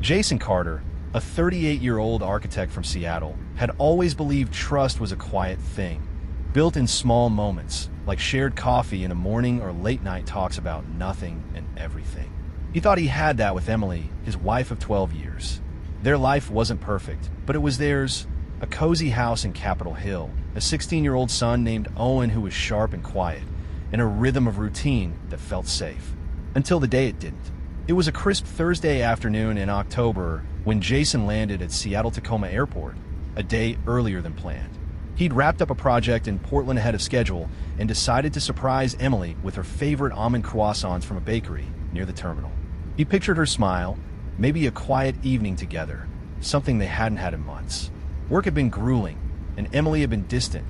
Jason Carter, a 38-year-old architect from Seattle, had always believed trust was a quiet thing, built in small moments, like shared coffee in a morning or late-night talks about nothing and everything. He thought he had that with Emily, his wife of 12 years. Their life wasn't perfect, but it was theirs. A cozy house in Capitol Hill, a 16-year-old son named Owen who was sharp and quiet, and a rhythm of routine that felt safe. Until the day it didn't. It was a crisp Thursday afternoon in October when Jason landed at Seattle-Tacoma Airport, a day earlier than planned. He'd wrapped up a project in Portland ahead of schedule and decided to surprise Emily with her favorite almond croissants from a bakery near the terminal. He pictured her smile, maybe a quiet evening together, something they hadn't had in months. Work had been grueling, and Emily had been distant,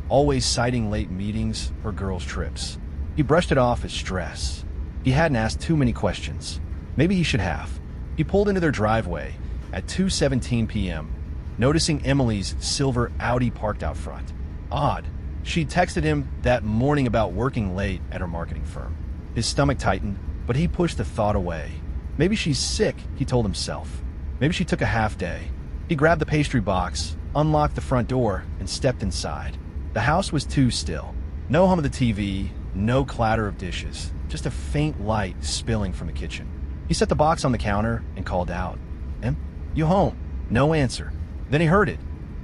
always citing late meetings or girls' trips. He brushed it off as stress. He hadn't asked too many questions. Maybe he should have. He pulled into their driveway at 2:17 p.m., noticing Emily's silver Audi parked out front. Odd. She'd texted him that morning about working late at her marketing firm. His stomach tightened, but he pushed the thought away. Maybe she's sick, he told himself. Maybe she took a half day. He grabbed the pastry box, unlocked the front door, and stepped inside. The house was too still. No hum of the TV, no clatter of dishes, just a faint light spilling from the kitchen. He set the box on the counter and called out, "Em, you home?" No answer. Then he heard it.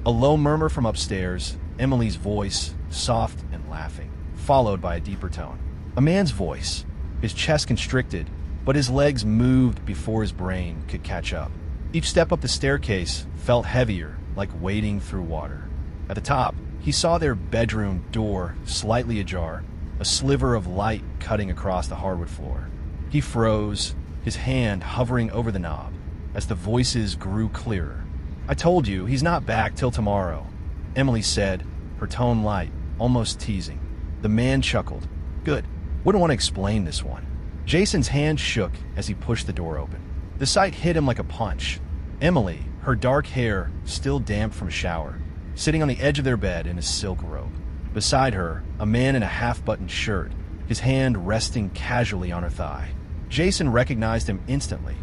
A low murmur from upstairs, Emily's voice, soft and laughing, followed by a deeper tone. A man's voice, his chest constricted, but his legs moved before his brain could catch up. Each step up the staircase felt heavier, like wading through water. At the top, he saw their bedroom door slightly ajar, a sliver of light cutting across the hardwood floor. He froze, his hand hovering over the knob, as the voices grew clearer. "I told you, he's not back till tomorrow," Emily said, her tone light, almost teasing. The man chuckled. "Good. Wouldn't want to explain this one." Jason's hand shook as he pushed the door open. The sight hit him like a punch. Emily, her dark hair still damp from a shower, sitting on the edge of their bed in a silk robe. Beside her, a man in a half-buttoned shirt, his hand resting casually on her thigh. Jason recognized him instantly.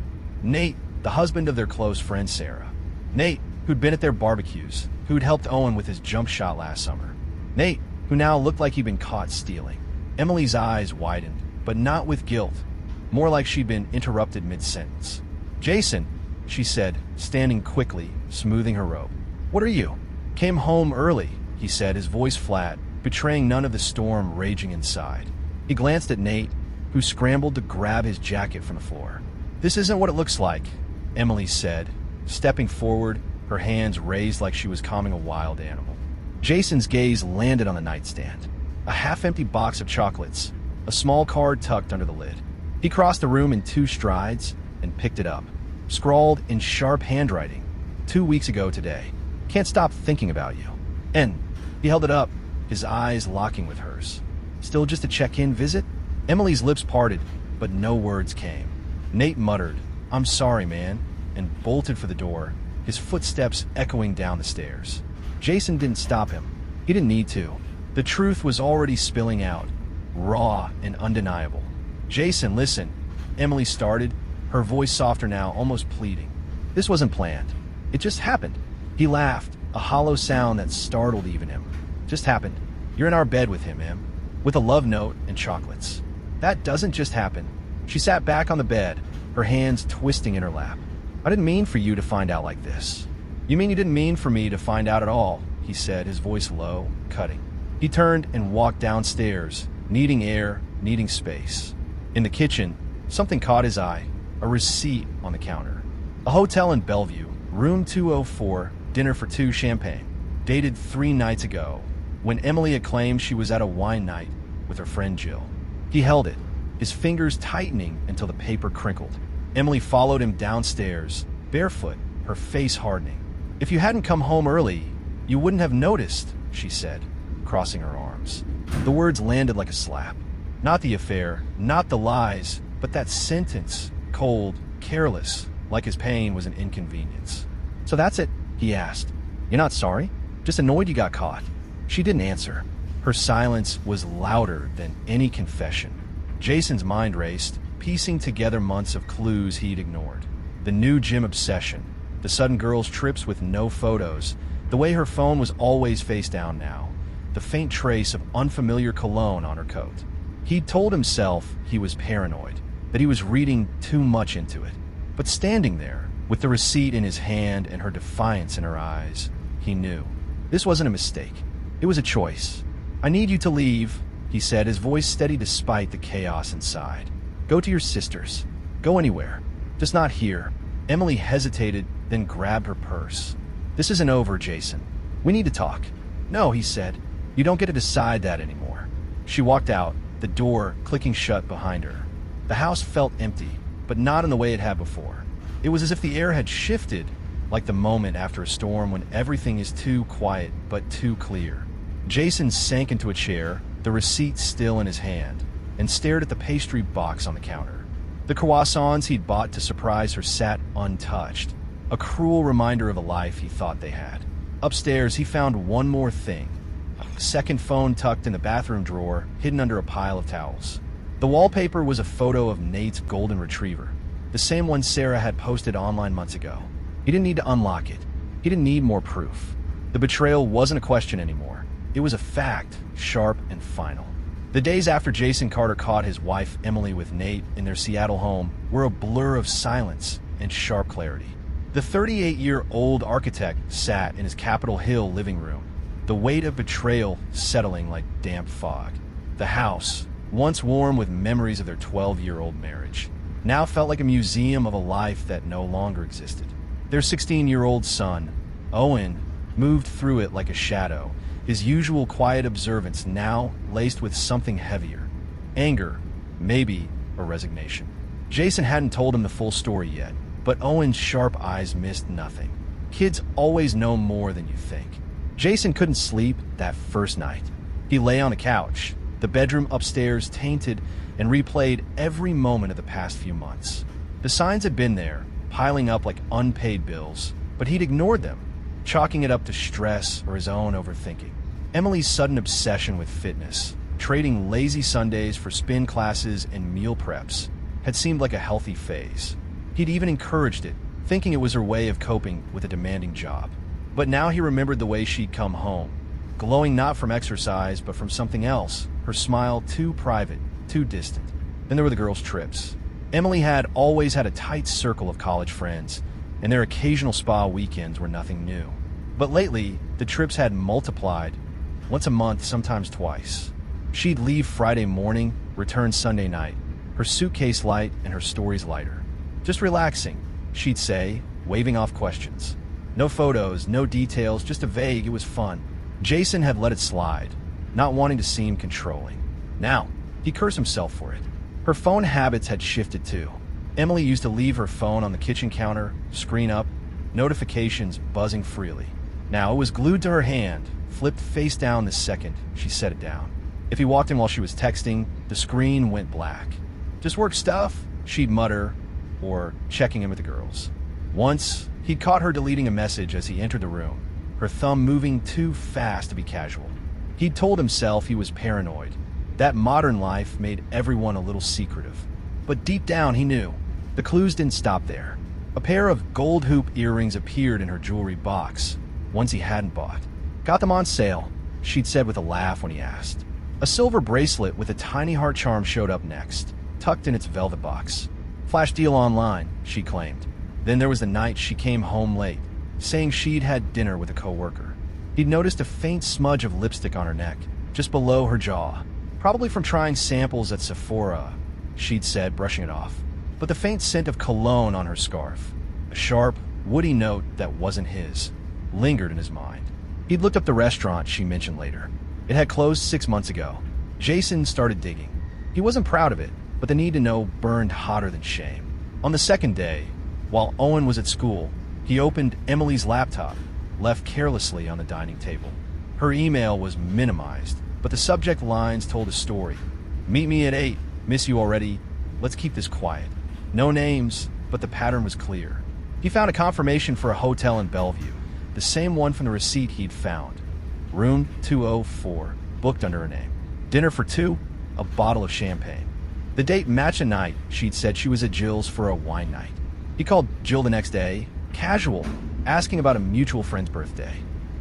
Nate, the husband of their close friend Sarah. Nate, who'd been at their barbecues, who'd helped Owen with his jump shot last summer. Nate, who now looked like he'd been caught stealing. Emily's eyes widened, but not with guilt, more like she'd been interrupted mid-sentence. "Jason," she said, standing quickly, smoothing her robe. "What are you?" "Came home early," he said, his voice flat, betraying none of the storm raging inside. He glanced at Nate, who scrambled to grab his jacket from the floor. "This isn't what it looks like," Emily said, stepping forward, her hands raised like she was calming a wild animal. Jason's gaze landed on the nightstand. A half-empty box of chocolates, a small card tucked under the lid. He crossed the room in 2 strides and picked it up. Scrawled in sharp handwriting, 2 weeks ago today. "Can't stop thinking about you." And he held it up, his eyes locking with hers. "Still just a check-in visit?" Emily's lips parted, but no words came. Nate muttered, "I'm sorry, man," and bolted for the door, his footsteps echoing down the stairs. Jason didn't stop him. He didn't need to. The truth was already spilling out, raw and undeniable. "Jason, listen," Emily started, her voice softer now, almost pleading. "This wasn't planned. It just happened." He laughed, a hollow sound that startled even him. "Just happened. You're in our bed with him, Em, with a love note and chocolates." "That doesn't just happen." She sat back on the bed, her hands twisting in her lap. "I didn't mean for you to find out like this." "You mean you didn't mean for me to find out at all?" he said, his voice low, cutting. He turned and walked downstairs, needing air, needing space. In the kitchen, something caught his eye, a receipt on the counter. A hotel in Bellevue, room 204, dinner for 2 champagne, dated 3 nights ago, when Emily had claimed she was at a wine night with her friend Jill. He held it, his fingers tightening until the paper crinkled. Emily followed him downstairs, barefoot, her face hardening. "If you hadn't come home early, you wouldn't have noticed," she said, crossing her arms. The words landed like a slap. Not the affair, not the lies, but that sentence, cold, careless, like his pain was an inconvenience. "So that's it?" he asked. "You're not sorry? Just annoyed you got caught?" She didn't answer. Her silence was louder than any confession. Jason's mind raced, piecing together months of clues he'd ignored. The new gym obsession, the sudden girls' trips with no photos, the way her phone was always face down now, the faint trace of unfamiliar cologne on her coat. He'd told himself he was paranoid, that he was reading too much into it. But standing there, with the receipt in his hand and her defiance in her eyes, he knew. This wasn't a mistake. It was a choice. "I need you to leave," he said, his voice steady despite the chaos inside. "Go to your sister's. Go anywhere. Just not here." Emily hesitated, then grabbed her purse. "This isn't over, Jason. We need to talk." "No," he said. "You don't get to decide that anymore." She walked out, the door clicking shut behind her. The house felt empty, but not in the way it had before. It was as if the air had shifted, like the moment after a storm when everything is too quiet but too clear. Jason sank into a chair, the receipt still in his hand, and stared at the pastry box on the counter. The croissants he'd bought to surprise her sat untouched, a cruel reminder of a life he thought they had. Upstairs, he found one more thing. A second phone tucked in the bathroom drawer, hidden under a pile of towels. The wallpaper was a photo of Nate's golden retriever, the same one Sarah had posted online months ago. He didn't need to unlock it. He didn't need more proof. The betrayal wasn't a question anymore. It was a fact, sharp and final. The days after Jason Carter caught his wife Emily with Nate in their Seattle home were a blur of silence and sharp clarity. The 38-year-old architect sat in his Capitol Hill living room, the weight of betrayal settling like damp fog. The house, once warm with memories of their 12-year-old marriage, now felt like a museum of a life that no longer existed. Their 16-year-old son, Owen, moved through it like a shadow, his usual quiet observance now laced with something heavier. Anger, maybe, or resignation. Jason hadn't told him the full story yet, but Owen's sharp eyes missed nothing. Kids always know more than you think. Jason couldn't sleep that first night. He lay on the couch, the bedroom upstairs tainted, and replayed every moment of the past few months. The signs had been there, piling up like unpaid bills, but he'd ignored them, chalking it up to stress or his own overthinking. Emily's sudden obsession with fitness, trading lazy Sundays for spin classes and meal preps, had seemed like a healthy phase. He'd even encouraged it, thinking it was her way of coping with a demanding job. But now he remembered the way she'd come home, glowing not from exercise but from something else, her smile too private, too distant. Then there were the girls' trips. Emily had always had a tight circle of college friends, and their occasional spa weekends were nothing new. But lately, the trips had multiplied, once a month, sometimes twice. She'd leave Friday morning, return Sunday night, her suitcase light and her stories lighter. "Just relaxing," she'd say, waving off questions. No photos, no details, just a vague, "it was fun." Jason had let it slide, not wanting to seem controlling. Now, he cursed himself for it. Her phone habits had shifted too. Emily used to leave her phone on the kitchen counter, screen up, notifications buzzing freely. Now it was glued to her hand, flipped face down the second she set it down. If he walked in while she was texting, the screen went black. "Just work stuff," she'd mutter, or checking in with the girls. Once, he'd caught her deleting a message as he entered the room, her thumb moving too fast to be casual. He'd told himself he was paranoid, that modern life made everyone a little secretive. But deep down he knew, the clues didn't stop there. A pair of gold hoop earrings appeared in her jewelry box, ones he hadn't bought. "Got them on sale," she'd said with a laugh when he asked. A silver bracelet with a tiny heart charm showed up next, tucked in its velvet box. "Flash deal online," she claimed. Then there was the night she came home late, saying she'd had dinner with a coworker. He'd noticed a faint smudge of lipstick on her neck, just below her jaw. "Probably from trying samples at Sephora," she'd said, brushing it off. But the faint scent of cologne on her scarf, a sharp, woody note that wasn't his, lingered in his mind. He'd looked up the restaurant she mentioned later. It had closed 6 months ago. Jason started digging. He wasn't proud of it, but the need to know burned hotter than shame. On the second day, while Owen was at school, he opened Emily's laptop, left carelessly on the dining table. Her email was minimized, but the subject lines told a story. "Meet me at 8. Miss you already. Let's keep this quiet." No names, but the pattern was clear. He found a confirmation for a hotel in Bellevue, the same one from the receipt he'd found. Room 204, booked under her name. Dinner for 2, a bottle of champagne. The date matched a night she'd said she was at Jill's for a wine night. He called Jill the next day, casual, asking about a mutual friend's birthday.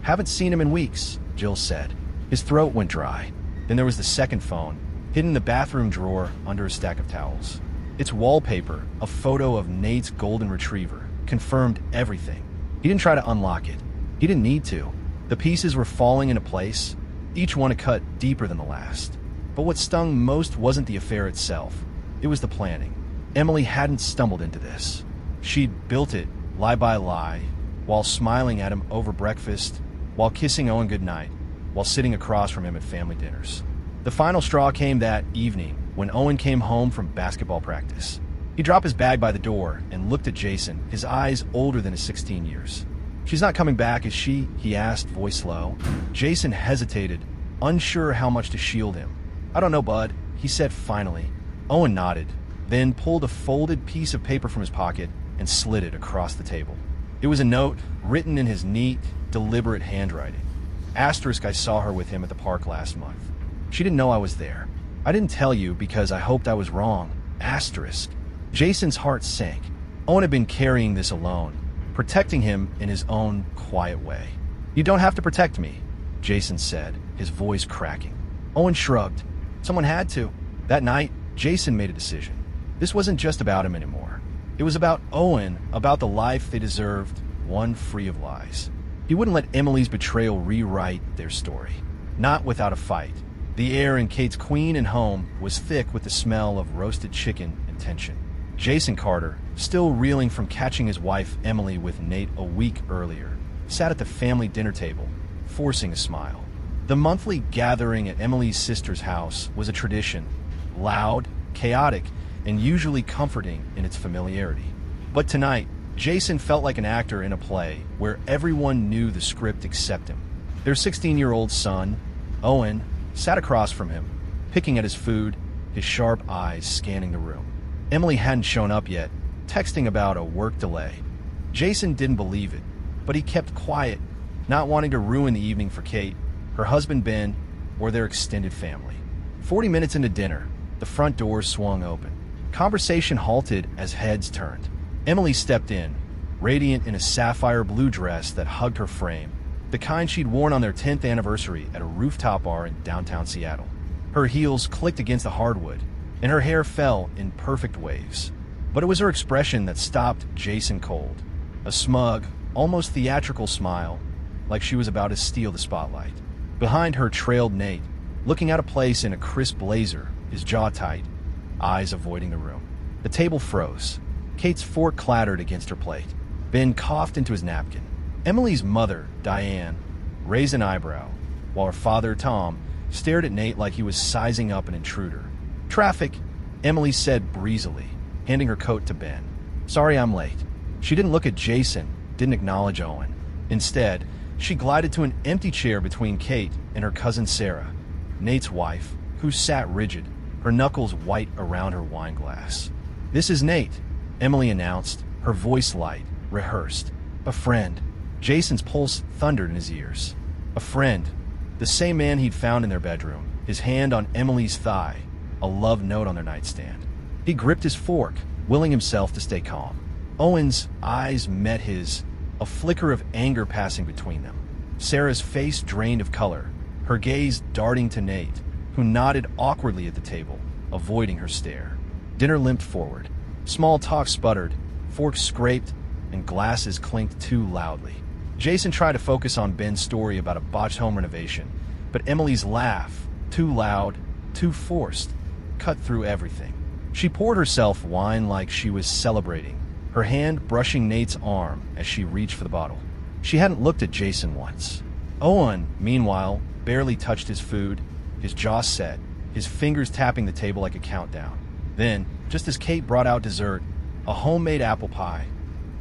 Haven't seen him in weeks, Jill said. His throat went dry. Then there was the second phone, hidden in the bathroom drawer under a stack of towels. Its wallpaper, a photo of Nate's golden retriever, confirmed everything. He didn't try to unlock it. He didn't need to. The pieces were falling into place, each one a cut deeper than the last. But what stung most wasn't the affair itself. It was the planning. Emily hadn't stumbled into this. She'd built it, lie by lie, while smiling at him over breakfast, while kissing Owen goodnight, while sitting across from him at family dinners. The final straw came that evening when Owen came home from basketball practice. He dropped his bag by the door and looked at Jason, his eyes older than his 16 years. "She's not coming back, is she?" he asked, voice low. Jason hesitated, unsure how much to shield him. "I don't know, bud," he said finally. Owen nodded, then pulled a folded piece of paper from his pocket and slid it across the table. It was a note written in his neat, deliberate handwriting. Asterisk, I saw her with him at the park last month. She didn't know I was there. I didn't tell you because I hoped I was wrong. Asterisk. Jason's heart sank. Owen had been carrying this alone, protecting him in his own quiet way. "You don't have to protect me," Jason said, his voice cracking. Owen shrugged. Someone had to. That night, Jason made a decision. This wasn't just about him anymore. It was about Owen, about the life they deserved, one free of lies. He wouldn't let Emily's betrayal rewrite their story. Not without a fight. The air in Kate's Queen and home was thick with the smell of roasted chicken and tension. Jason Carter, still reeling from catching his wife Emily with Nate a week earlier, sat at the family dinner table, forcing a smile. The monthly gathering at Emily's sister's house was a tradition, loud, chaotic, and usually comforting in its familiarity. But tonight, Jason felt like an actor in a play where everyone knew the script except him. Their 16-year-old son, Owen, sat across from him, picking at his food, his sharp eyes scanning the room. Emily hadn't shown up yet, texting about a work delay. Jason didn't believe it, but he kept quiet, not wanting to ruin the evening for Kate, her husband Ben, or their extended family. 40 minutes into dinner, the front door swung open. Conversation halted as heads turned. Emily stepped in, radiant in a sapphire blue dress that hugged her frame, the kind she'd worn on their 10th anniversary at a rooftop bar in downtown Seattle. Her heels clicked against the hardwood, and her hair fell in perfect waves. But it was her expression that stopped Jason cold. A smug, almost theatrical smile, like she was about to steal the spotlight. Behind her trailed Nate, looking out of place in a crisp blazer, his jaw tight, eyes avoiding the room. The table froze. Kate's fork clattered against her plate. Ben coughed into his napkin. Emily's mother, Diane, raised an eyebrow, while her father, Tom, stared at Nate like he was sizing up an intruder. "Traffic," Emily said breezily, handing her coat to Ben. "Sorry I'm late." She didn't look at Jason, didn't acknowledge Owen. Instead, she glided to an empty chair between Kate and her cousin Sarah, Nate's wife, who sat rigid, her knuckles white around her wine glass. "This is Nate," Emily announced, her voice light, rehearsed. "A friend." Jason's pulse thundered in his ears. A friend. The same man he'd found in their bedroom, his hand on Emily's thigh, a love note on their nightstand. He gripped his fork, willing himself to stay calm. Owen's eyes met his, a flicker of anger passing between them. Sarah's face drained of color, her gaze darting to Nate, who nodded awkwardly at the table, avoiding her stare. Dinner limped forward. Small talk sputtered, forks scraped, and glasses clinked too loudly. Jason tried to focus on Ben's story about a botched home renovation, but Emily's laugh, too loud, too forced, cut through everything. She poured herself wine like she was celebrating, her hand brushing Nate's arm as she reached for the bottle. She hadn't looked at Jason once. Owen, meanwhile, barely touched his food, his jaw set, his fingers tapping the table like a countdown. Then, just as Kate brought out dessert, a homemade apple pie,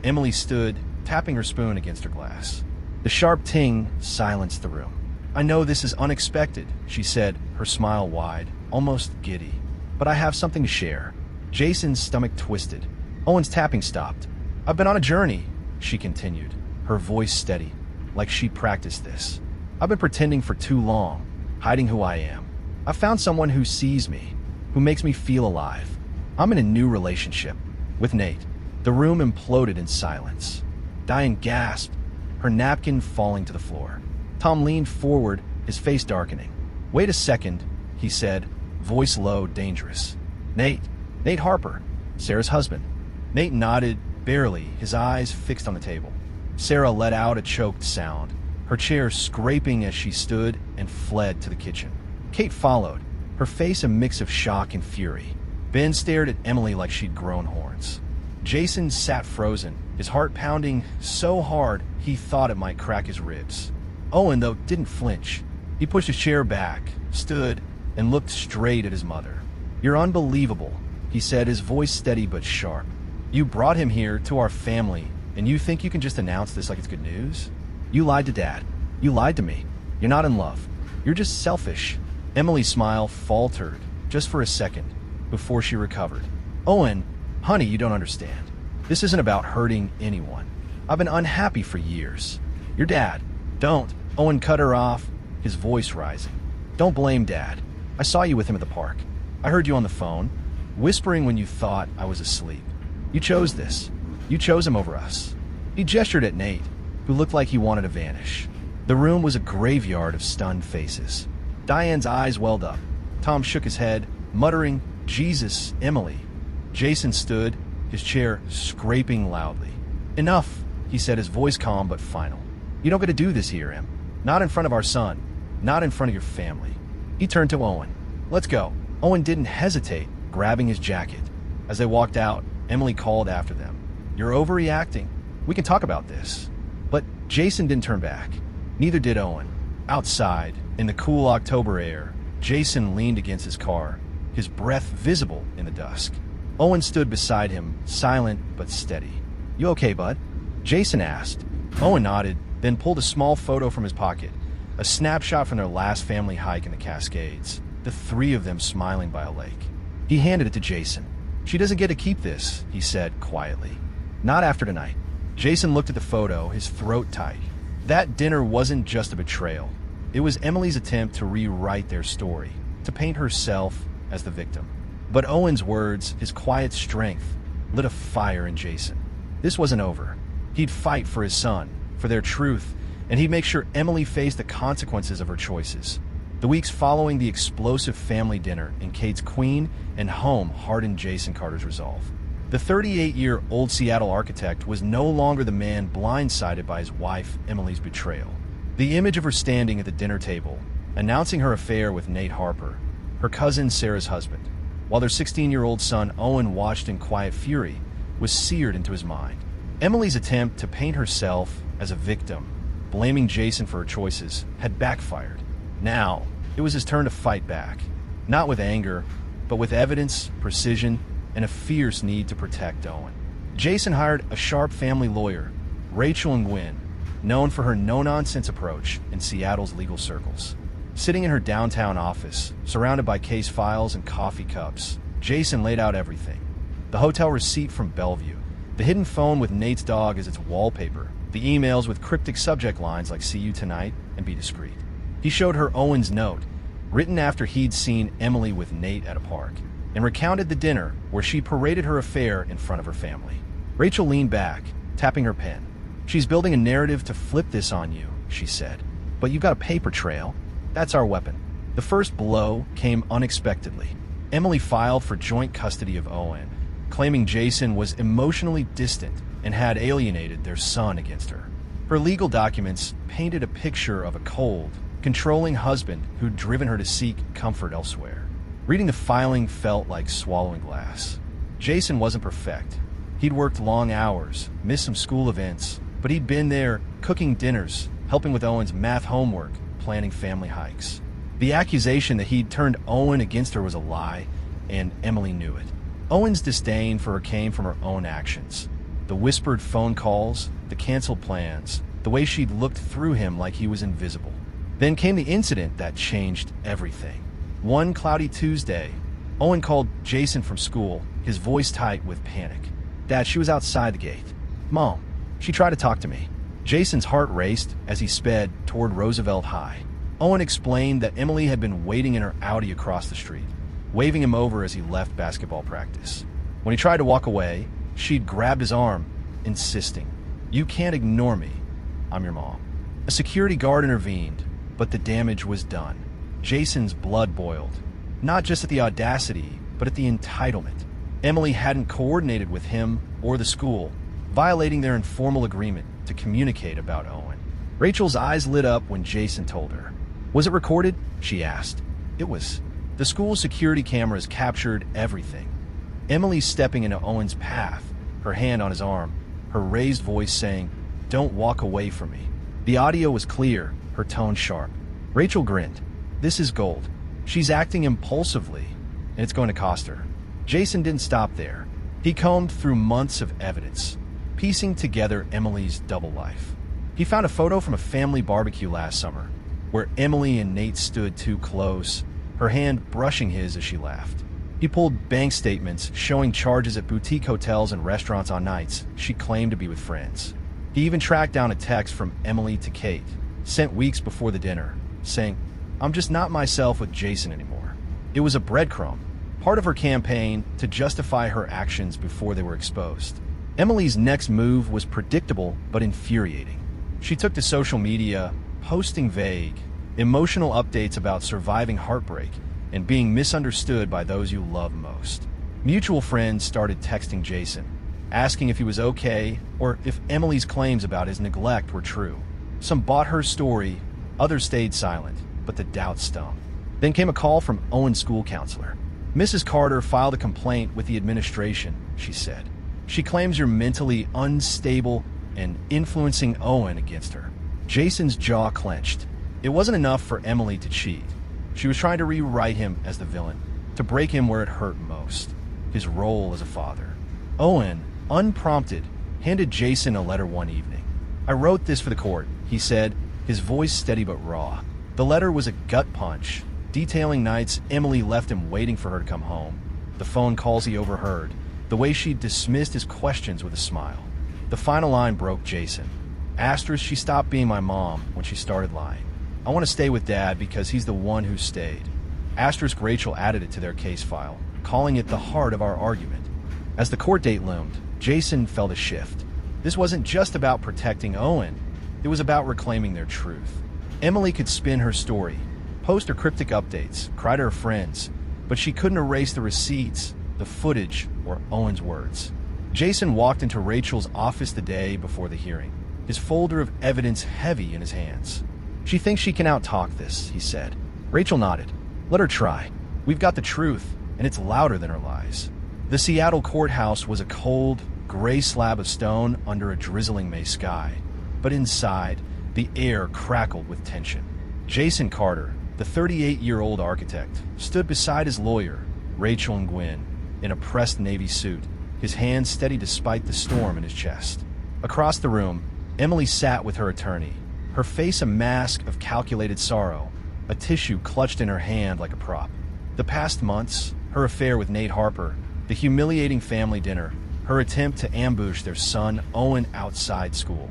Emily stood, tapping her spoon against her glass. The sharp ting silenced the room. "I know this is unexpected," she said, her smile wide, almost giddy. "But I have something to share." Jason's stomach twisted. Owen's tapping stopped. "I've been on a journey," she continued, her voice steady, like she practiced this. "I've been pretending for too long, hiding who I am. I found someone who sees me, who makes me feel alive. I'm in a new relationship with Nate." The room imploded in silence. Diane gasped, her napkin falling to the floor. Tom leaned forward, his face darkening. "Wait a second," he said, voice low, dangerous. Nate Harper, Sarah's husband." Nate nodded, barely, his eyes fixed on the table. Sarah let out a choked sound, her chair scraping as she stood and fled to the kitchen. Kate followed, her face a mix of shock and fury. Ben stared at Emily like she'd grown horns. Jason sat frozen, his heart pounding so hard he thought it might crack his ribs. Owen, though, didn't flinch. He pushed his chair back, stood, and looked straight at his mother. "You're unbelievable," he said, his voice steady but sharp. "You brought him here to our family, and you think you can just announce this like it's good news? You lied to Dad. You lied to me. You're not in love. You're just selfish." Emily's smile faltered, just for a second, before she recovered. "Owen, honey, you don't understand. This isn't about hurting anyone. I've been unhappy for years. Your dad, don't." Owen cut her off, his voice rising. "Don't blame Dad. I saw you with him at the park. I heard you on the phone, whispering when you thought I was asleep. You chose this. You chose him over us." He gestured at Nate, who looked like he wanted to vanish. The room was a graveyard of stunned faces. Diane's eyes welled up. Tom shook his head, muttering, "Jesus, Emily." Jason stood, his chair scraping loudly. "Enough," he said, his voice calm but final. "You don't get to do this here, Em. Not in front of our son. Not in front of your family." He turned to Owen. "Let's go." Owen didn't hesitate, grabbing his jacket. As they walked out, Emily called after them. "You're overreacting. We can talk about this." But Jason didn't turn back. Neither did Owen. Outside, in the cool October air, Jason leaned against his car, his breath visible in the dusk. Owen stood beside him, silent but steady. "You okay, bud?" Jason asked. Owen nodded, then pulled a small photo from his pocket, a snapshot from their last family hike in the Cascades, the three of them smiling by a lake. He handed it to Jason. "She doesn't get to keep this," he said quietly. "Not after tonight." Jason looked at the photo, his throat tight. That dinner wasn't just a betrayal. It was Emily's attempt to rewrite their story, to paint herself as the victim. But Owen's words, his quiet strength, lit a fire in Jason. This wasn't over. He'd fight for his son, for their truth, and he'd make sure Emily faced the consequences of her choices. The weeks following the explosive family dinner in Kate's Queen and home hardened Jason Carter's resolve. The 38-year-old Seattle architect was no longer the man blindsided by his wife Emily's betrayal. The image of her standing at the dinner table, announcing her affair with Nate Harper, her cousin Sarah's husband, while their 16-year-old son Owen watched in quiet fury, was seared into his mind. Emily's attempt to paint herself as a victim, blaming Jason for her choices, had backfired. Now, it was his turn to fight back, not with anger, but with evidence, precision, and a fierce need to protect Owen. Jason hired a sharp family lawyer, Rachel Nguyen, known for her no-nonsense approach in Seattle's legal circles. Sitting in her downtown office, surrounded by case files and coffee cups, Jason laid out everything. The hotel receipt from Bellevue, the hidden phone with Nate's dog as its wallpaper, the emails with cryptic subject lines like "See you tonight" and "Be discreet." He showed her Owen's note, written after he'd seen Emily with Nate at a park, and recounted the dinner where she paraded her affair in front of her family. Rachel leaned back, tapping her pen. "She's building a narrative to flip this on you," she said. "But you've got a paper trail. That's our weapon." The first blow came unexpectedly. Emily filed for joint custody of Owen, claiming Jason was emotionally distant and had alienated their son against her. Her legal documents painted a picture of a cold, controlling husband who'd driven her to seek comfort elsewhere. Reading the filing felt like swallowing glass. Jason wasn't perfect. He'd worked long hours, missed some school events, but he'd been there cooking dinners, helping with Owen's math homework, planning family hikes. The accusation that he'd turned Owen against her was a lie, and Emily knew it. Owen's disdain for her came from her own actions. The whispered phone calls, the canceled plans, the way she'd looked through him like he was invisible. Then came the incident that changed everything. One cloudy Tuesday, Owen called Jason from school, his voice tight with panic. "Dad, she was outside the gate. Mom, she tried to talk to me." Jason's heart raced as he sped toward Roosevelt High. Owen explained that Emily had been waiting in her Audi across the street, waving him over as he left basketball practice. When he tried to walk away, She'd grabbed his arm, insisting, "You can't ignore me. I'm your mom." A security guard intervened, but the damage was done. Jason's blood boiled, not just at the audacity, but at the entitlement. Emily hadn't coordinated with him or the school, violating their informal agreement to communicate about Owen. Rachel's eyes lit up when Jason told her. "Was it recorded?" she asked. "It was. The school's security cameras captured everything." Emily stepping into Owen's path, her hand on his arm, her raised voice saying, "Don't walk away from me." The audio was clear, her tone sharp. Rachel grinned. This is gold. She's acting impulsively, and it's going to cost her. Jason didn't stop there. He combed through months of evidence, piecing together Emily's double life. He found a photo from a family barbecue last summer, where Emily and Nate stood too close, her hand brushing his as she laughed. He pulled bank statements showing charges at boutique hotels and restaurants on nights she claimed to be with friends. He even tracked down a text from Emily to Kate, sent weeks before the dinner, saying, "I'm just not myself with Jason anymore." It was a breadcrumb, part of her campaign to justify her actions before they were exposed. Emily's next move was predictable but infuriating. She took to social media, posting vague, emotional updates about surviving heartbreak and being misunderstood by those you love most. Mutual friends started texting Jason, asking if he was okay or if Emily's claims about his neglect were true. Some bought her story, others stayed silent, but the doubt stung. Then came a call from Owen's school counselor. "Mrs. Carter filed a complaint with the administration," she said. "She claims you're mentally unstable and influencing Owen against her." Jason's jaw clenched. It wasn't enough for Emily to cheat. She was trying to rewrite him as the villain, to break him where it hurt most, his role as a father. Owen, unprompted, handed Jason a letter one evening. "I wrote this for the court," he said, his voice steady but raw. The letter was a gut punch, detailing nights Emily left him waiting for her to come home, the phone calls he overheard, the way she dismissed his questions with a smile. The final line broke Jason. Asterisk, "She stopped being my mom when she started lying. I want to stay with Dad because he's the one who stayed." Asterisk, Rachel added it to their case file, calling it the heart of our argument. As the court date loomed, Jason felt a shift. This wasn't just about protecting Owen, it was about reclaiming their truth. Emily could spin her story, post her cryptic updates, cry to her friends, but she couldn't erase the receipts, the footage, or Owen's words. Jason walked into Rachel's office the day before the hearing, his folder of evidence heavy in his hands. "She thinks she can out-talk this," he said. Rachel nodded. "Let her try. We've got the truth, and it's louder than her lies." The Seattle courthouse was a cold, gray slab of stone under a drizzling May sky, but inside, the air crackled with tension. Jason Carter, the 38-year-old architect, stood beside his lawyer, Rachel and Gwen, in a pressed navy suit, his hands steady despite the storm in his chest. Across the room, Emily sat with her attorney, her face a mask of calculated sorrow, a tissue clutched in her hand like a prop. The past months, her affair with Nate Harper, the humiliating family dinner, her attempt to ambush their son Owen outside school,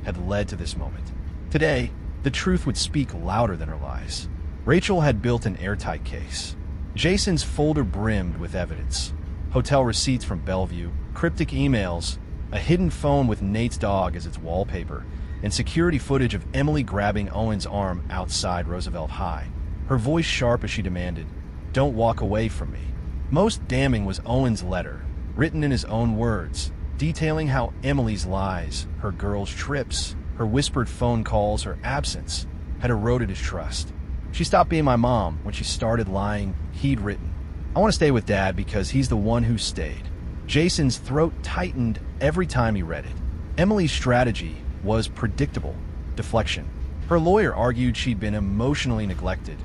had led to this moment. Today, the truth would speak louder than her lies. Rachel had built an airtight case. Jason's folder brimmed with evidence. Hotel receipts from Bellevue, cryptic emails, a hidden phone with Nate's dog as its wallpaper, and security footage of Emily grabbing Owen's arm outside Roosevelt High, her voice sharp as she demanded, "Don't walk away from me." Most damning was Owen's letter, written in his own words, detailing how Emily's lies, her girls' trips, her whispered phone calls, her absence, had eroded his trust. "She stopped being my mom when she started lying," he'd written. "I want to stay with Dad because he's the one who stayed." Jason's throat tightened every time he read it. Emily's strategy was predictable: deflection. Her lawyer argued she'd been emotionally neglected,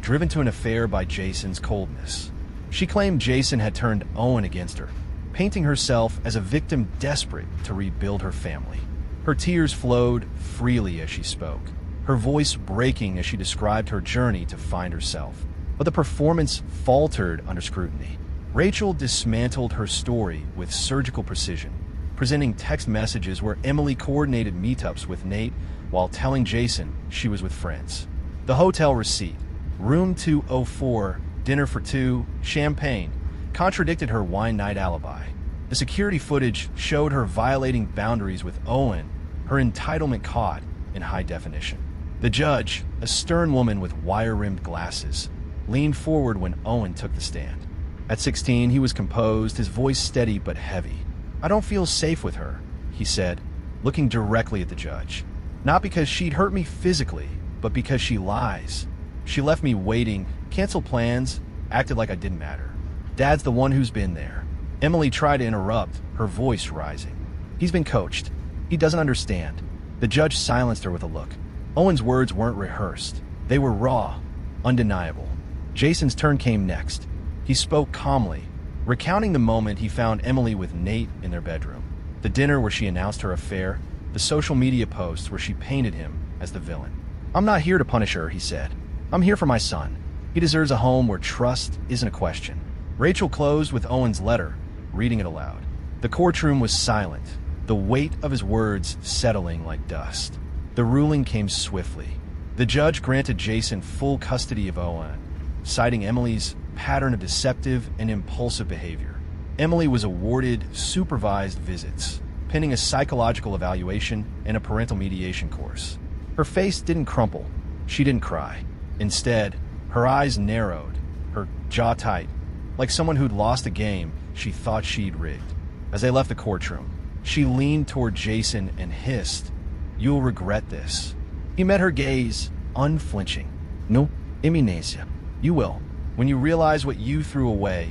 driven to an affair by Jason's coldness. She claimed Jason had turned Owen against her, painting herself as a victim desperate to rebuild her family. Her tears flowed freely as she spoke, her voice breaking as she described her journey to find herself. But the performance faltered under scrutiny. Rachel dismantled her story with surgical precision, presenting text messages where Emily coordinated meetups with Nate while telling Jason she was with friends. The hotel receipt, room 204, dinner for two, champagne, contradicted her wine night alibi. The security footage showed her violating boundaries with Owen, her entitlement caught in high definition. The judge, a stern woman with wire-rimmed glasses, leaned forward when Owen took the stand. At 16, he was composed, his voice steady but heavy. "I don't feel safe with her," he said, looking directly at the judge. "Not because she'd hurt me physically, but because she lies. She left me waiting, canceled plans, acted like I didn't matter. Dad's the one who's been there." Emily tried to interrupt, her voice rising. "He's been coached. He doesn't understand." The judge silenced her with a look. Owen's words weren't rehearsed. They were raw, undeniable. Jason's turn came next. He spoke calmly, recounting the moment he found Emily with Nate in their bedroom. The dinner where she announced her affair, the social media posts where she painted him as the villain. "I'm not here to punish her," he said. "I'm here for my son. He deserves a home where trust isn't a question." Rachel closed with Owen's letter, reading it aloud. The courtroom was silent, the weight of his words settling like dust. The ruling came swiftly. The judge granted Jason full custody of Owen, citing Emily's pattern of deceptive and impulsive behavior. Emily was awarded supervised visits, pending a psychological evaluation and a parental mediation course. Her face didn't crumple. She didn't cry. Instead, her eyes narrowed, her jaw tight, like someone who'd lost a game she thought she'd rigged. As they left the courtroom, she leaned toward Jason and hissed, "You'll regret this." He met her gaze, unflinching. "No, eminencia. You will. When you realize what you threw away,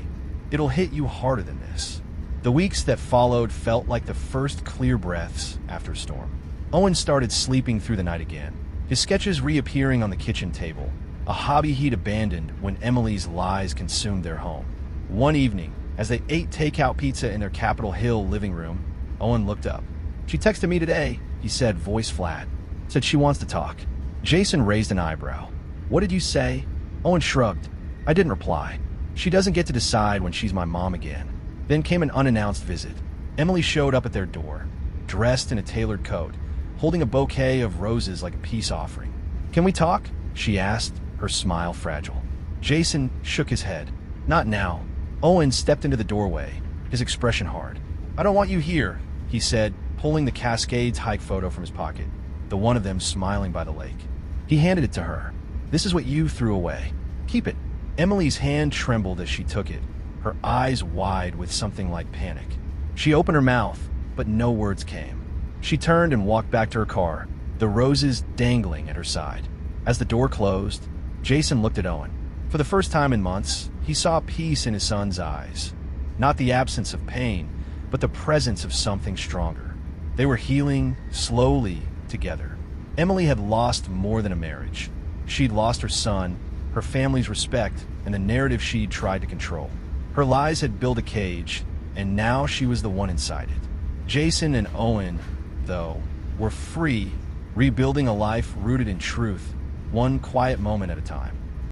it'll hit you harder than this." The weeks that followed felt like the first clear breaths after a storm. Owen started sleeping through the night again, his sketches reappearing on the kitchen table, a hobby he'd abandoned when Emily's lies consumed their home. One evening, as they ate takeout pizza in their Capitol Hill living room, Owen looked up. "She texted me today," he said, voice flat. "Said she wants to talk." Jason raised an eyebrow. "What did you say?" Owen shrugged. "I didn't reply. She doesn't get to decide when she's my mom again." Then came an unannounced visit. Emily showed up at their door, dressed in a tailored coat, holding a bouquet of roses like a peace offering. "Can we talk?" she asked, her smile fragile. Jason shook his head. "Not now." Owen stepped into the doorway, his expression hard. "I don't want you here," he said, pulling the Cascades hike photo from his pocket, the one of them smiling by the lake. He handed it to her. "This is what you threw away. Keep it." Emily's hand trembled as she took it, her eyes wide with something like panic. She opened her mouth, but no words came. She turned and walked back to her car, the roses dangling at her side. As the door closed, Jason looked at Owen. For the first time in months, he saw peace in his son's eyes. Not the absence of pain, but the presence of something stronger. They were healing slowly together. Emily had lost more than a marriage. She'd lost her son, her family's respect, and the narrative she'd tried to control. Her lies had built a cage, and now she was the one inside it. Jason and Owen, though, were free, rebuilding a life rooted in truth, one quiet moment at a time.